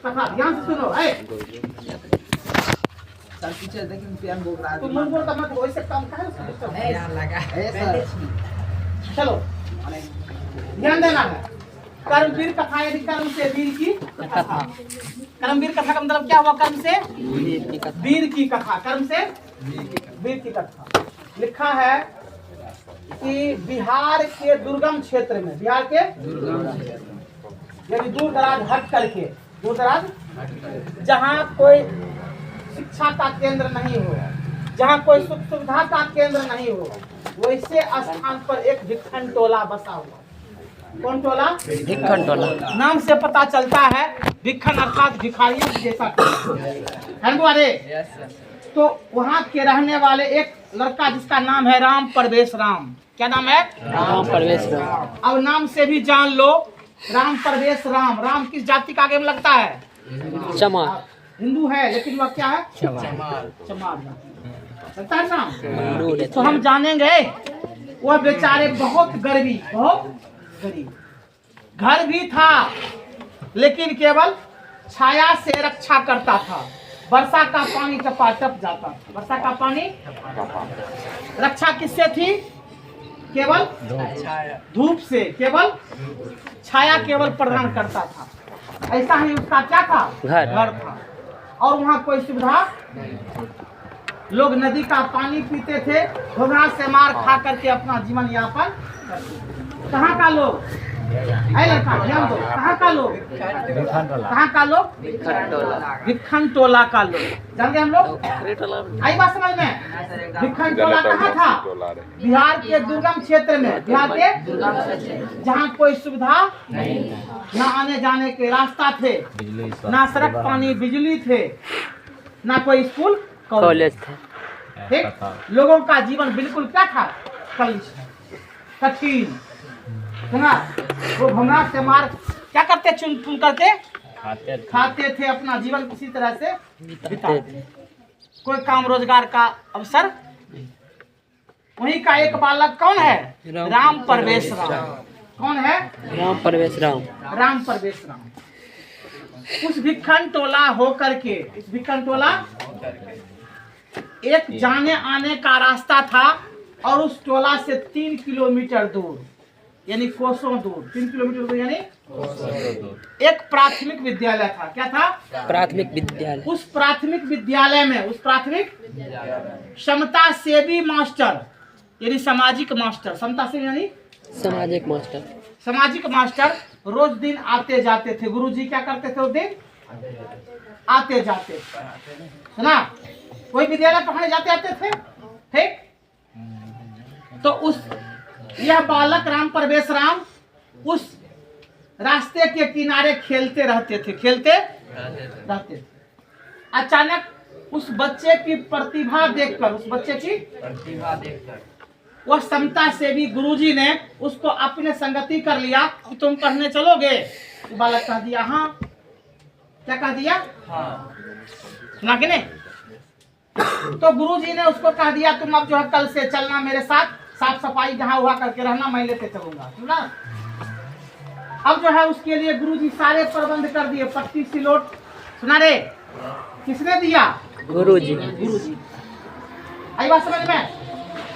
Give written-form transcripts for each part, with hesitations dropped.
कथा ध्यान से सुनो। तुम मुंह बोल कर मत, वैसे काम का है। चलो ध्यान देना है। कर्मवीर कथा, यदि कर्म से वीर की कथा। कर्मवीर कथा का मतलब क्या हुआ? कर्म से वीर की कथा, कर्म से वीर की कथा। लिखा है कि बिहार के दुर्गम क्षेत्र में, बिहार के यदि दूर दराज हट करके, दूर दराज जहाँ कोई शिक्षा का केंद्र नहीं हो, जहाँ कोई सुख सुविधा का केंद्र नहीं हो, वैसे स्थान पर एक भिक्खन टोला बसा हुआ। कौन टोला? भिक्खन टोला। नाम से पता चलता है भिक्खन अर्थात भिखारियों जैसा है। तो वहाँ के रहने वाले एक लड़का जिसका नाम है राम परवेश राम। क्या नाम है? राम परवेश राम। अब नाम से भी जान लो, राम परवेश राम। राम किस जाति का आगे में लगता है? चमार। हिंदू है लेकिन वह क्या है? चमार। लगता है नाम। तो हम जानेंगे वह बेचारे बहुत गरीब, बहुत गरीब, घर भी था लेकिन केवल छाया से रक्षा करता था। वर्षा का पानी टपाटप जाता था, वर्षा का पानी। रक्षा किससे थी? केवल धूप से, केवल छाया केवल प्रदान करता था। ऐसा ही उसका क्या था? घर था। और वहाँ कोई सुविधा, लोग नदी का पानी पीते थे, घोघा से मार खा करके अपना जीवन यापन करते। कहाँ का लोग? लड़का ध्यान दो, कहाँ का लोग? कहाँ का लोग? भिक्खन टोला का लोग। जान गए हम लोग? आई बात समझ में? भिक्खन टोला कहाँ था? बिहार के दुर्गम क्षेत्र में, बिहार के जहाँ कोई सुविधा न आने जाने के रास्ता थे, ना सड़क पानी बिजली थे, ना कोई स्कूल कॉलेज थे। ठीक, लोगों का जीवन बिल्कुल क्या था? कलिश, कठिन। सुना, वो घुमरा से मार क्या करते? चुन चुन करके खाते थे, अपना जीवन किसी तरह से बिताते। कोई काम रोजगार का अवसर। वहीं का एक बालक कौन है? राम परवेश राम। कौन है? राम परवेश राम। राम परवेश राम। उस भिक्खन टोला होकर के, इस भिक्खन टोला एक जाने आने का रास्ता था और उस टोला से 3 किलोमीटर दूर, यानी कोसों दूर, 3 किलोमीटर दूर यानी एक प्राथमिक विद्यालय था। क्या था? प्राथमिक विद्यालय। उस प्राथमिक विद्यालय में, उस प्राथमिक समता सेवी मास्टर, यानी सामाजिक मास्टर, समता सेवी यानी सामाजिक मास्टर, सामाजिक मास्टर रोज दिन आते जाते थे। गुरुजी क्या करते थे? उस दिन आते जाते थे। सुना, कोई विद्यालय पढ़ने जाते आते थे। ठीक, तो उस यह बालक राम परवेश राम उस रास्ते के किनारे खेलते रहते थे, खेलते रहते थे। अचानक उस बच्चे की प्रतिभा देखकर, उस बच्चे की प्रतिभा देखकर वह समता सेवी गुरुजी ने उसको अपने संगति कर लिया कि तुम पढ़ने चलोगे। तो बालक कह दिया हाँ। क्या कह दिया? हाँ। सुना कि नहीं? तो गुरुजी ने उसको कह दिया तुम अब जो है कल से चलना मेरे साथ, साफ सफाई जहाँ हुआ करके रहना, मैं लेते चलूंगा। सुना, अब जो है उसके लिए गुरुजी सारे प्रबंध कर दिए, पट्टी सिलोट। सुना रे, किसने दिया? गुरुजी। गुरुजी। आई बात समझ में?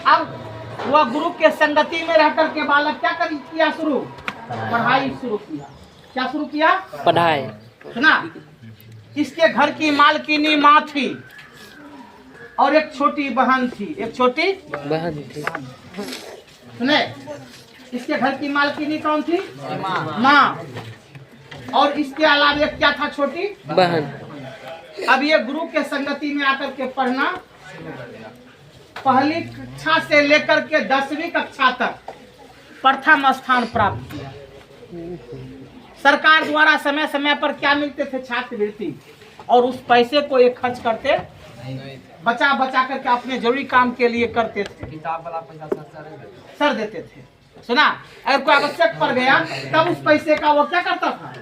अब वह गुरु के संगति में रह करके बालक क्या किया? शुरू पढ़ाई शुरू किया। क्या शुरू किया? पढ़ाई। सुना, इसके घर की मालकिनी माँ थी और एक छोटी बहन थी, एक छोटी बहन थी। सुने, इसके घर की मालकिनी कौन थी? माँ। और इसके अलावा एक क्या था? छोटी बहन। अब ये गुरु के संगति में आकर के पढ़ना, पहली कक्षा से लेकर के 10वीं कक्षा तक प्रथम स्थान प्राप्त किया। सरकार द्वारा समय समय पर क्या मिलते थे? छात्रवृत्ति। और उस पैसे को ये खर्च करते, बचा बचा करके अपने जरूरी काम के लिए करते थे। किताब वाला पैसा सर देते थे। सुना, अगर कोई आवश्यक पड़ गया तब उस पैसे का वो क्या करता था?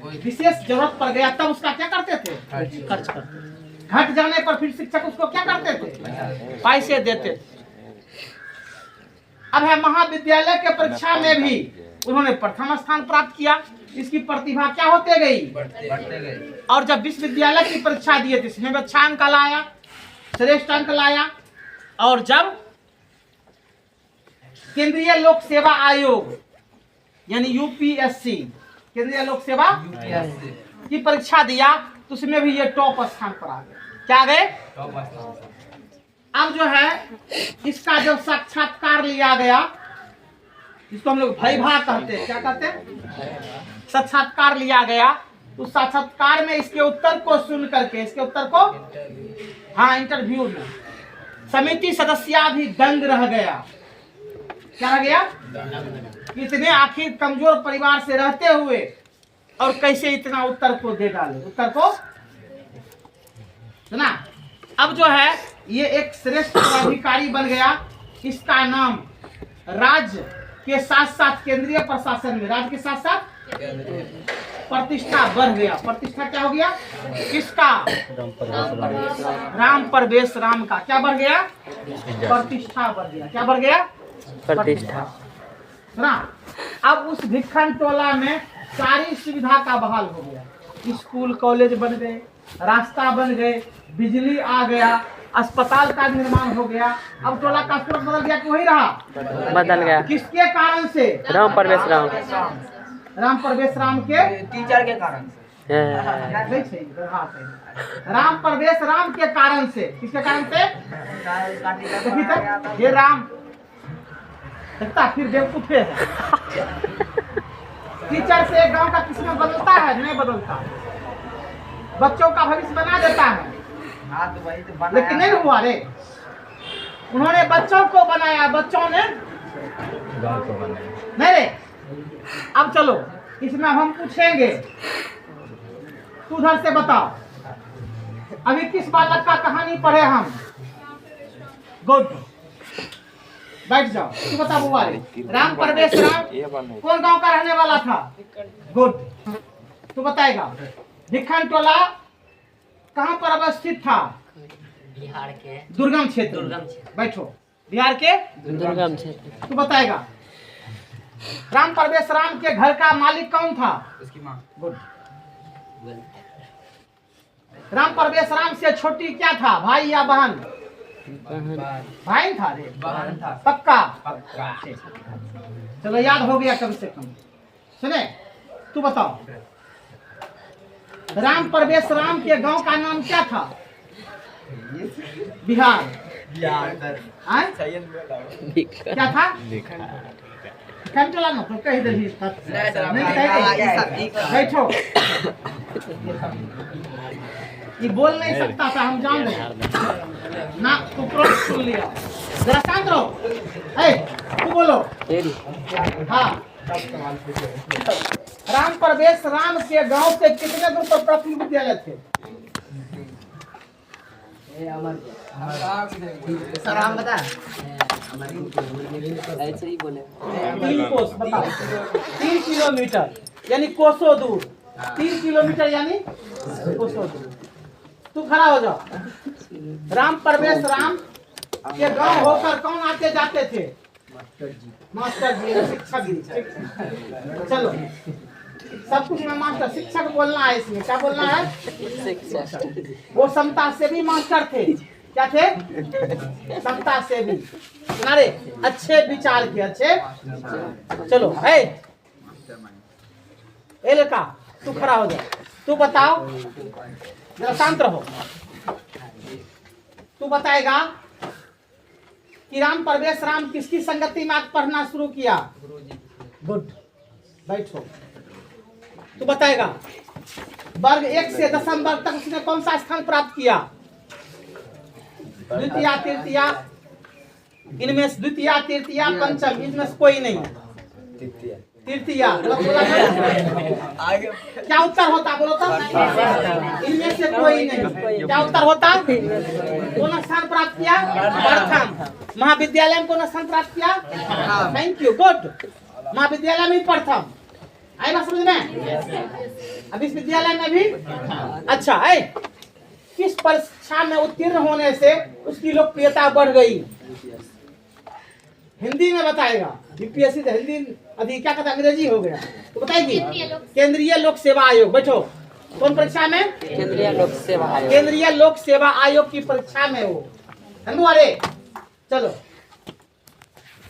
विशेष जरूरत पड़ गया तब उसका क्या करते थे? खर्च करते। घट जाने पर फिर शिक्षक उसको क्या करते थे? पैसे देते थे। अब है महाविद्यालय के परीक्षा में भी उन्होंने प्रथम स्थान प्राप्त किया। इसकी प्रतिभा क्या होते गई, बढ़ते गए। और जब विश्वविद्यालय की परीक्षा दिए थे इसमें अच्छा अंक लाया, श्रेष्ठ अंक लाया। और जब केंद्रीय लोक सेवा आयोग यानी यूपीएससी, केंद्रीय लोक सेवा की परीक्षा दिया तो उसमें भी ये टॉप स्थान पर आ गए। क्या आ गए? टॉप स्थान। अब जो है इसका जब साक्षात्कार लिया गया, इसको हम लोग भैभा कहते हैं। क्या कहते हैं? साक्षात्कार लिया गया। तो साक्षात्कार में इसके उत्तर को सुन करके, इसके उत्तर को, हाँ इंटरव्यू में समिति सदस्य भी दंग रह गया। क्या रह गया? इतने आखिर कमजोर परिवार से रहते हुए और कैसे इतना उत्तर को दे डाले, उत्तर को सुना। अब जो है ये एक श्रेष्ठ अधिकारी बन गया। इसका नाम राज्य के साथ साथ केंद्रीय प्रशासन में, राज्य के साथ साथ प्रतिष्ठा बढ़ गया। प्रतिष्ठा क्या हो गया? किसका? राम परवेश राम का क्या बढ़ गया? प्रतिष्ठा बढ़ गया। क्या बढ़ गया? प्रतिष्ठा। सुना। अब उस भिखन टोला में सारी सुविधा का बहाल हो गया। स्कूल कॉलेज बन गए, रास्ता बन गए, बिजली आ गया, अस्पताल का निर्माण हो गया। अब टोला का सूरत बदल गया कि वही रहा? बदल गया। किसके कारण से? राम परवेश राम। राम परवेश राम के टीचर के कारण से। राम परवेश राम के कारण से। किसके कारण से? ये राम देखता फिर बेवकूफ है। टीचर से गांव का किसमें बदलता है? नहीं बदलता। बच्चों का भविष्य बना देता है, हाँ तो वही तो बनाया। लेकिन नहीं हुआ रे। उन्होंने बच्चों को बनाया, बच्चों ने गाँव को बनाया। नहीं रे। अब चलो इसमें हम पूछेंगे, तू उधर से बताओ अभी किस बालक का कहानी पढ़े हम? गुड, बैठ जाओ। तू बता बुआ रे। राम परवेश राम कौन गांव का रहने वाला था? गुड, तू बताएगा। भिखन टोला कहाँ पर अवस्थित था? बिहार के दुर्गम क्षेत्र। बैठो। बिहार के दुर्गम क्षेत्र। तू बताएगा। राम परवेश राम के घर का मालिक कौन था? उसकी माँ। गुड। राम परवेश राम से छोटी क्या था, भाई या बहन? भाई था रे। बहन था। पक्का? पक्का। चलो याद हो गया कम से कम। सुने, तू बताओ राम परवेश राम के गांव का नाम क्या था? बिहार। आय? क्या था? ना तो कह दे। बैठो। ये बोल नहीं सकता था, हम जान रहे ना। तू प्रोट सुन लिया। जरा शांत रहो। ए, तू बोलो। हाँ। राम परवेश राम के गांव से कितने दूर पर प्राथमिक विद्यालय थे? सर हम बता। ऐसे ही बोले। 3 कोस बताओ। 3 किलोमीटर यानी कोसों दूर। 3 किलोमीटर यानी कोसों दूर। तू खड़ा हो जाओ। राम परवेश राम के गांव होकर कौन आते जाते थे? मास्टर जी, शिक्षक जी। चलो सब कुछ में मास्टर शिक्षक बोलना है इसमें। क्या बोलना है? वो समता से भी मास्टर थे। क्या थे? समता से भी। सुना रे, अच्छे विचार के अच्छे। चलो है ए लड़का, तू खड़ा हो जा। तू बताओ, जरा शांत रहो। तू बताएगा कि राम परवेश राम किसकी संगति में पढ़ना शुरू किया? गुड, बैठो। तू बताएगा वर्ग 1 से 10वीं वर्ग तक उसने कौन सा स्थान प्राप्त किया? द्वितीय, तृतीय, इनमें द्वितीय, तृतीय, पंचम, इनमें से कोई नहीं। तृतीय क्या उत्तर होता? बोलो तो। इनमें से कोई नहीं। क्या उत्तर होता? कौन स्थान प्राप्त किया? प्रथम। महाविद्यालय में कौन स्थान प्राप्त किया? Thank you, good. महाविद्यालय में प्रथम। आई बात समझ में? अब इस विद्यालय में भी अच्छा है। किस परीक्षा में उत्तीर्ण होने से उसकी लोकप्रियता बढ़ गई? हिंदी में बताएगा। यूपीएससी तो हिंदी अभी क्या कहता है, अंग्रेजी हो गया तो बताएगी। केंद्रीय लोक सेवा आयोग, बैठो। कौन परीक्षा में? केंद्रीय लोक सेवा आयोग। केंद्रीय लोक सेवा आयोग की परीक्षा में हो। अरे चलो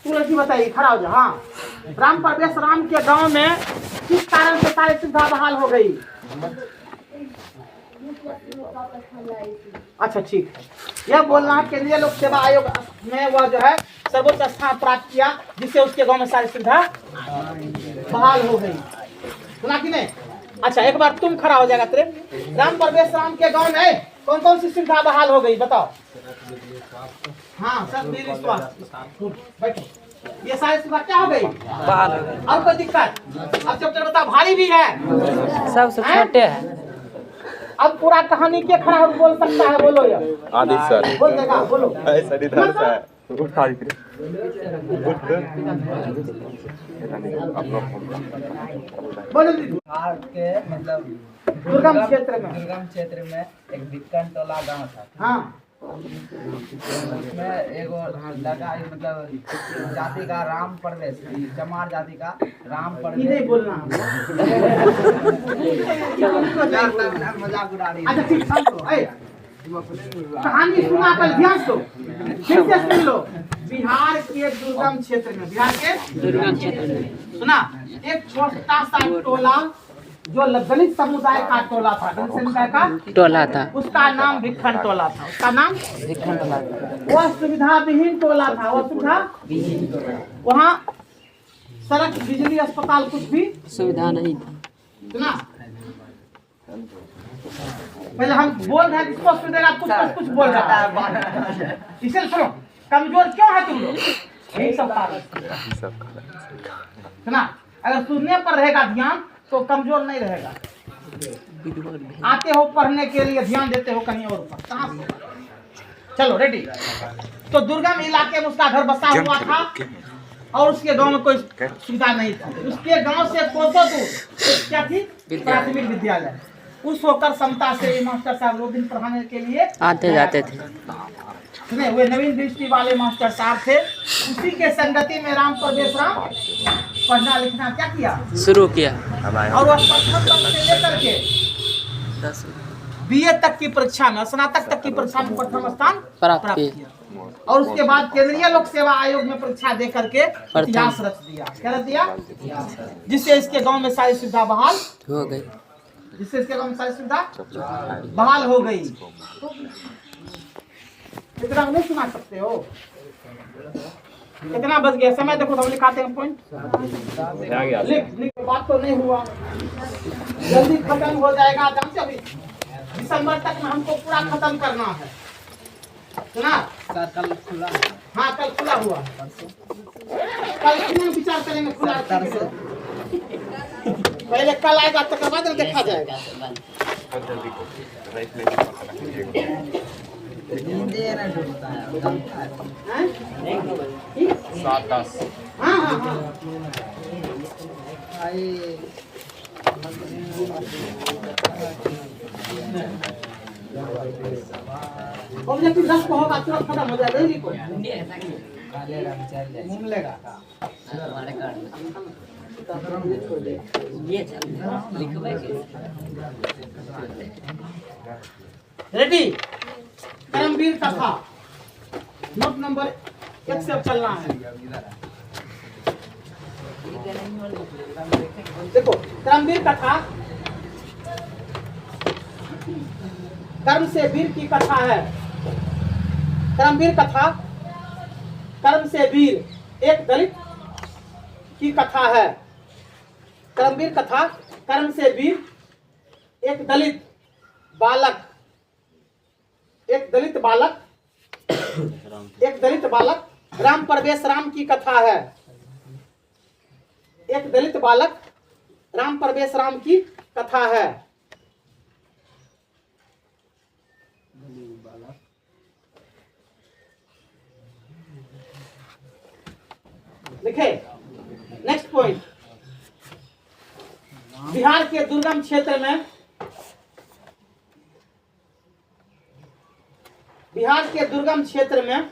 तू लड़की बताइए, खड़ा हो जा। हाँ, राम परवेश राम के गांव में किस कारण से सारी सुविधा बहाल हो गई? अच्छा ठीक है, यह बोलना है केंद्रीय लोक सेवा आयोग में वह जो है सर्वोच्च स्थान प्राप्त किया, जिससे उसके गांव में सारी सुविधा बहाल हो गई। सुना कि नहीं? अच्छा एक बार तुम खड़ा हो जाएगा तेरे। राम परवेश राम के गांव में कौन कौन सी सुविधा बहाल हो गई बताओ। हाँ सर, बैठो। ये सारी सुविधा क्या हो गई? बहाल हो गई। और कोई दिक्कत? अब चैप्टर बताओ, भारी भी है, सबसे छोटे है। अब पूरा कहानी के खड़ा हो बोल सकता है, बोलो यार। आदि सर बोल देगा, बोलो। ऐसा इधर से है। उठा दीजिए बोलो दीदी। बिहार के मतलब दुर्गम क्षेत्र में एक बिक्कन टोला गांव था। हाँ, उसमें एगो लड़का मतलब जाति का राम परवेश, चमार जाति का राम ये परवेश। नहीं बोलना। मजाक उड़ा रही अच्छा ठीक, शांत हो। ऐ, कहानी सुना कर ध्यान दो, फिर से सुन लो। बिहार के दुर्गम क्षेत्र में, बिहार के दुर्गम क्षेत्र में सुना, एक छोटा सा टोला जो दलित समुदाय का टोला था, दलित समुदाय का टोला था। उसका नाम भिक्खन टोला था। उसका नाम भिक्खन टोला था। वह सुविधा विहीन टोला था। वह सुविधा, वहाँ सड़क, बिजली, अस्पताल कुछ भी सुविधा नहीं थी। सुना। पहले हम बोल रहे हैं किसको सुन देगा, कुछ बोल रहा है। इसे सुनो, कमजोर क्यों है तुम लोग? यही सब कारण। सुना, अगर सुनने पर रहेगा ध्यान तो कमजोर नहीं रहेगा। आते हो पढ़ने के लिए, ध्यान देते हो कहीं और पर, कहाँ से? चलो रेडी। तो दुर्गम इलाके में उसका घर बसा हुआ था और उसके गांव में कोई सुविधा नहीं था। उसके गांव से कोसों दूर क्या थी? प्राथमिक विद्यालय। उस होकर समता से मास्टर साहब रोज दिन पढ़ाने के लिए आते जाते थे। सुने, वे नवीन दृष्टि वाले मास्टर साहब थे। उसी के संगति में राम परवेश राम पढ़ना लिखना क्या किया? शुरू किया। और वह प्रथम वर्ग से लेकर के 10 बीए तक की परीक्षा में, स्नातक तक की परीक्षा में प्रथम स्थान प्राप्त प्राप्त किए। किया। और उसके बाद केंद्रीय लोक सेवा आयोग में परीक्षा दे करके इतिहास रच दिया। क्या रच दिया? जिससे इसके गांव में सारी सुविधा बहाल हो गई। जिससे इसके गांव में सारी सुविधा बहाल हो गई। इतना नहीं सुना सकते हो? कितना बच गया समय? देखो हम लिखाते हैं पॉइंट। लिख बात तो नहीं हुआ, जल्दी खत्म हो जाएगा। जब से अभी दिसंबर तक में हमको पूरा खत्म करना है। सुना? कल खुला। हाँ कल खुला हुआ। कल कितने विचार करेंगे खुला? पहले कल आएगा तक बाद में देखा जाएगा। हिंदी ना ढूंढता है। 7-10 हाँ हाँ हाँ। ऑब्जेक्टिव 10 को होगा, तुरंत खत्म हो जाएगा। नहीं कोई काले रंग चल जाए। घूम लेगा। रेडी? करमवीर कथा नोट नंबर 1 से चलना है। देखो करमवीर कथा कर्म से वीर की कथा है। करमवीर कथा कर्म से वीर एक दलित की कथा है। करमवीर कथा कर्म से वीर एक दलित बालक राम परवेश राम की कथा है। एक दलित बालक राम परवेश राम की कथा है। लिखे। नेक्स्ट पॉइंट, बिहार के दुर्गम क्षेत्र में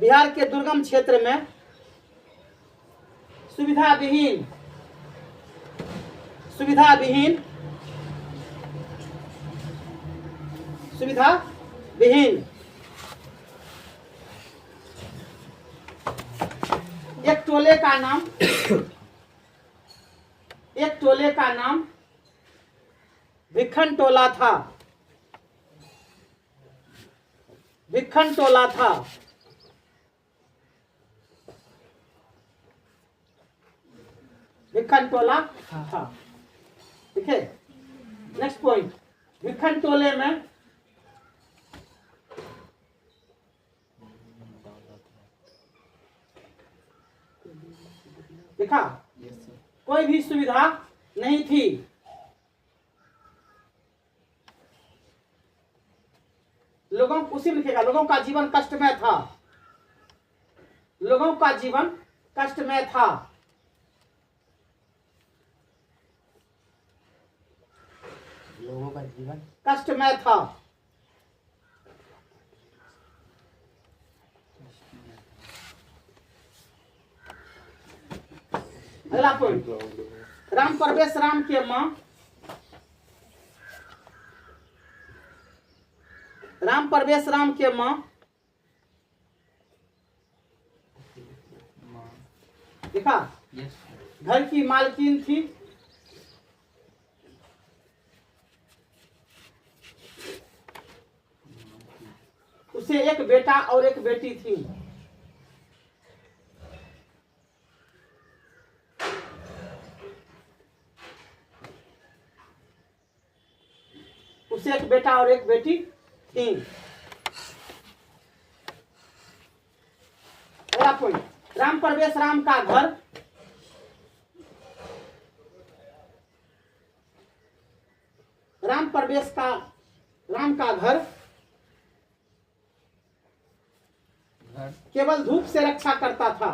बिहार के दुर्गम क्षेत्र में सुविधा विहीन एक टोले का नाम भिखन टोला था। भिखन टोला था। ठीक है। नेक्स्ट पॉइंट, भिखन टोले में देखा कोई भी सुविधा नहीं थी। लोगों उसी में लिखेगा, लोगों का जीवन कष्टमय था। लोगों का जीवन कष्टमय था। लोगों का जीवन कष्टमय था। अगला पॉइंट, राम परवेश राम के मां देखा घर की मालकिन थी। उसे एक बेटा और एक बेटी थी। उसे एक बेटा और एक बेटी थी। अगला पॉइंट, राम परवेश राम का घर राम का घर केवल धूप से रक्षा करता था।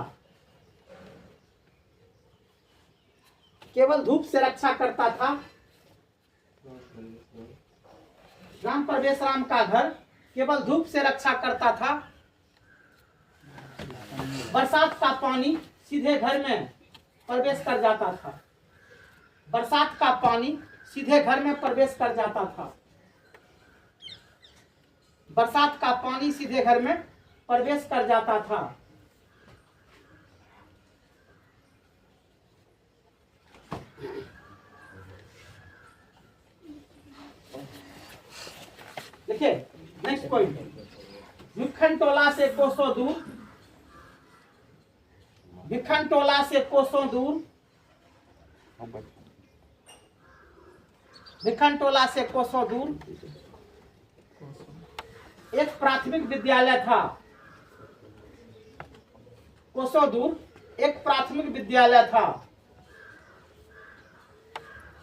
केवल धूप से रक्षा करता था। राम परवेश राम का घर केवल धूप से रक्षा करता था। बरसात का पानी सीधे घर में प्रवेश कर जाता था। बरसात का पानी सीधे घर में प्रवेश कर जाता था। बरसात का पानी सीधे घर में प्रवेश कर जाता था। देखिए नेक्स्ट पॉइंट, भिखन टोला से कोसों दूर, भिखन टोला से कोसों दूर, भिखन टोला से कोसों दूर एक प्राथमिक विद्यालय था। कोसों दूर एक प्राथमिक विद्यालय था।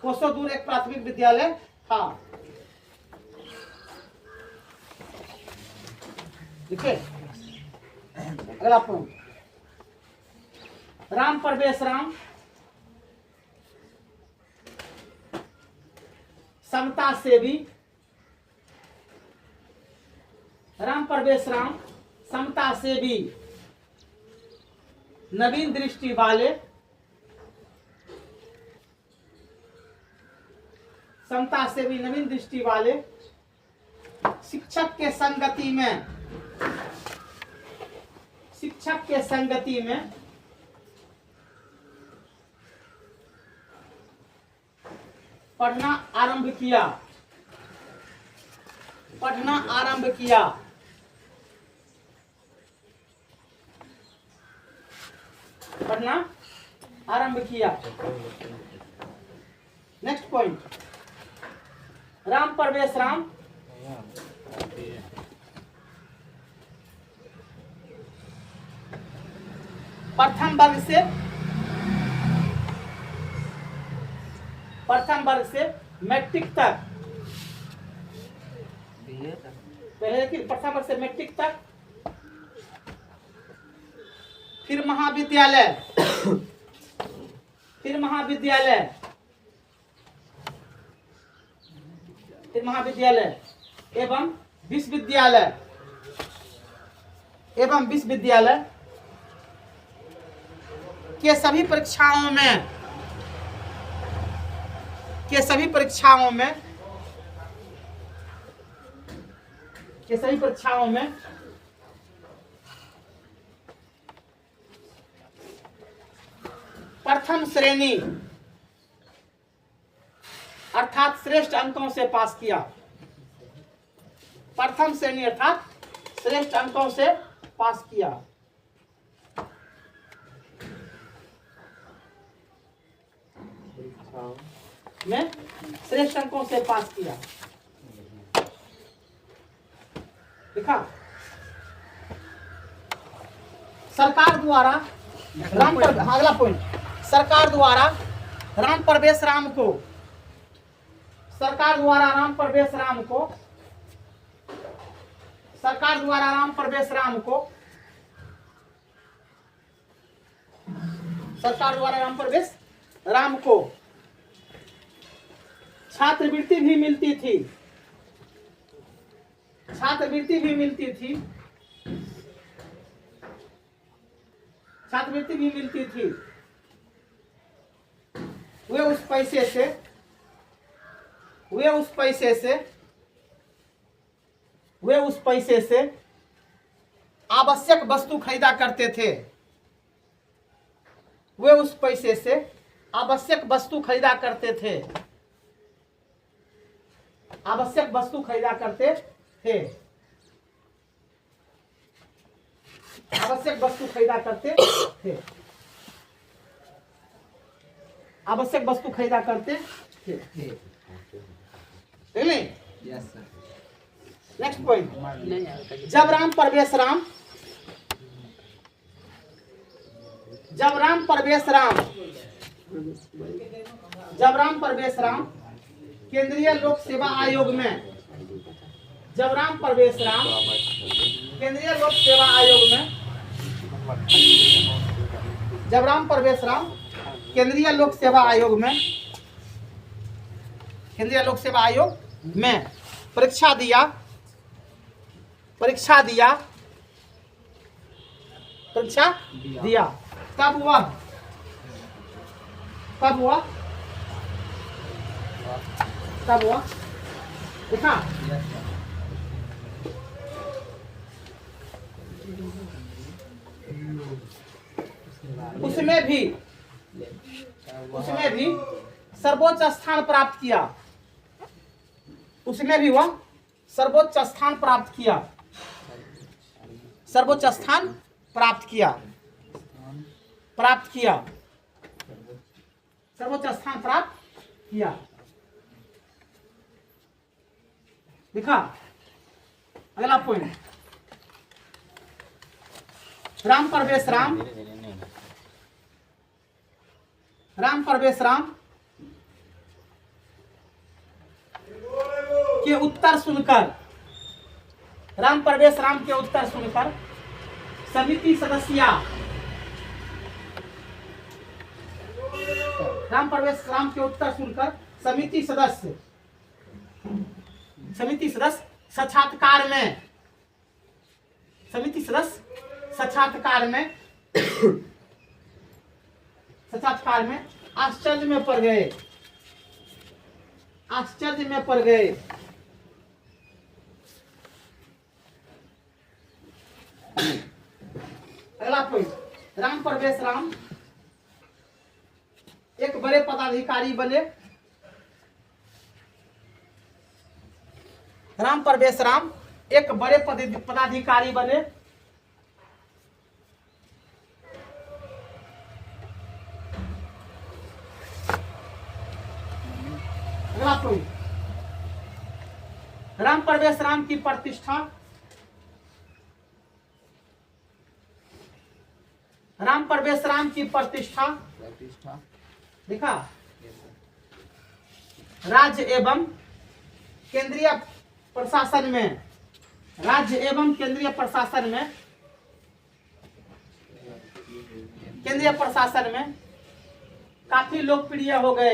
कोसों दूर एक प्राथमिक विद्यालय था। देखिए अगला पॉइंट, राम परवेश राम समता सेवी। राम परवेश राम समता सेवी नवीन दृष्टि वाले, समता सेवी नवीन दृष्टि वाले शिक्षक के संगति में पढ़ना आरंभ किया। पढ़ना आरंभ किया। पढ़ना आरंभ किया। नेक्स्ट पॉइंट, राम परवेश राम प्रथम वर्ग से मैट्रिक तक, पहले की प्रथम वर्ग से मैट्रिक तक, फिर महाविद्यालय, फिर महाविद्यालय एवं विश्वविद्यालय एवं विश्वविद्यालय के सभी परीक्षाओं में प्रथम श्रेणी अर्थात श्रेष्ठ अंकों से पास किया। प्रथम श्रेणी अर्थात श्रेष्ठ अंकों से पास किया। में श्रेष्ठ अंकों से पास किया। देखा, सरकार द्वारा अगला पॉइंट, सरकार द्वारा राम प्रवेश राम को छात्रवृत्ति भी मिलती थी। वे उस पैसे से आवश्यक वस्तु खरीदा करते थे। वे उस पैसे से आवश्यक वस्तु खरीदा करते थे। आवश्यक वस्तु खरीदा करते थे। आवश्यक वस्तु खरीदा करते थे। आवश्यक वस्तु खरीदा करते थे। Yes sir. नेक्स्ट पॉइंट, जब राम प्रवेश राम केंद्रीय लोक सेवा आयोग में जब राम प्रवेश राम केंद्रीय लोक सेवा आयोग में परीक्षा दिया। कब हुआ देखा, उसमें भी सर्वोच्च स्थान प्राप्त किया। उसमें भी वह सर्वोच्च स्थान प्राप्त किया। सर्वोच्च स्थान प्राप्त किया। देखा, अगला पॉइंट, राम प्रवेश राम के उत्तर सुनकर समिति सदस्य साक्षात्कार में आश्चर्य में पड़ गए। अगला पॉइंट, राम प्रवेश राम एक बड़े पदाधिकारी बने। राम प्रवेश राम एक बड़े पदाधिकारी बने। अगला पॉइंट, राम प्रवेश राम की प्रतिष्ठा देखा, राज्य एवं केंद्रीय प्रशासन में काफी लोकप्रिय हो गए।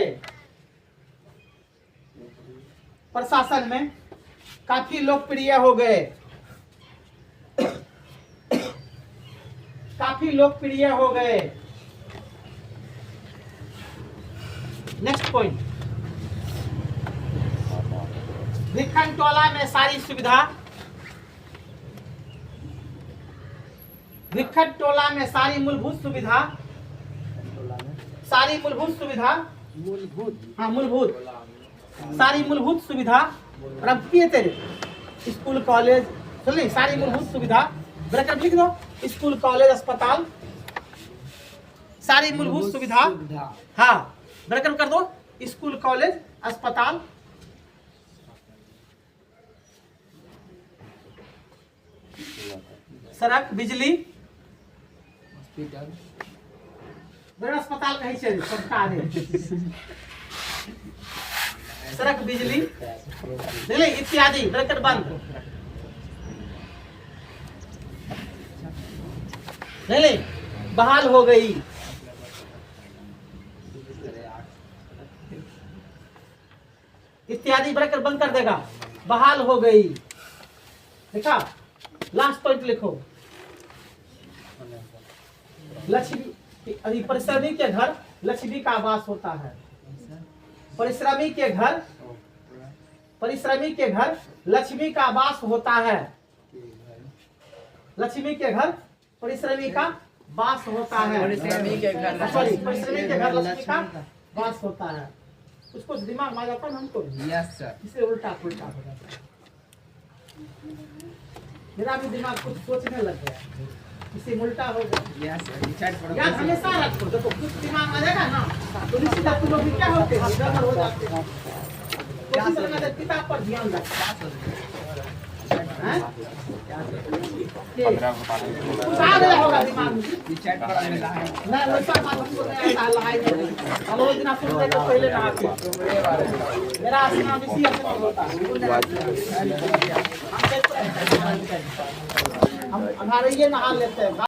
काफी लोकप्रिय हो गए। नेक्स्ट पॉइंट, भिखन टोला में सारी सुविधा, भिखन टोला में सारी मूलभूत सुविधा, सारी मूलभूत सुविधा, हाँ मूलभूत, सारी मूलभूत सुविधा, और अब किए तेरे स्कूल कॉलेज, सुन सारी मूलभूत सुविधा, ब्रैकेट लिख दो, स्कूल कॉलेज अस्पताल, सारी मूलभूत सुविधा, हाँ ब्रैकेट कर दो, स्कूल कॉलेज अस्पताल, सड़क बिजली, बड़ा अस्पताल कहीं से सरकार है, सड़क बिजली इत्यादि, ब्रैकेट बंद, बहाल हो गई, इत्यादि ब्रैकेट बंद कर देगा, बहाल हो गई। देखा, लास्ट पॉइंट लिखो, लक्ष्मी परिश्रमी के घर लक्ष्मी का वास होता है, परिश्रमी के घर, परिश्रमी के घर लक्ष्मी का वास होता है, लक्ष्मी के घर परिश्रमी का वास होता है, परिश्रमी के घर, सॉरी परिश्रमी के घर लक्ष्मी का वास होता है। उसको दिमाग में आ जाता है हमको, यस सर, इसे उल्टा पुल्टा हो जाता है। मेरा भी दिमाग कुछ सोचने लग गया, इसे उल्टा हो गया। यस सर, यार हमेशा रखो, देखो कुछ दिमाग आ जाएगा ना तो निश्चित तुम लोग क्या होते हैं, गड़बड़ हो जाते हैं। कोशिश करना है किताब पर ध्यान रखो, हैं? कुछ आ गया होगा दिमाग में, चैट पड़ा मिला है, नहीं वैसा बात हमको नहीं आता, लड़ाई नहीं। हम रोज ना सुनते तो पहले ना आते, मेरा स्नान इसी से होता है, हम हमारे ये नहा लेते हैं।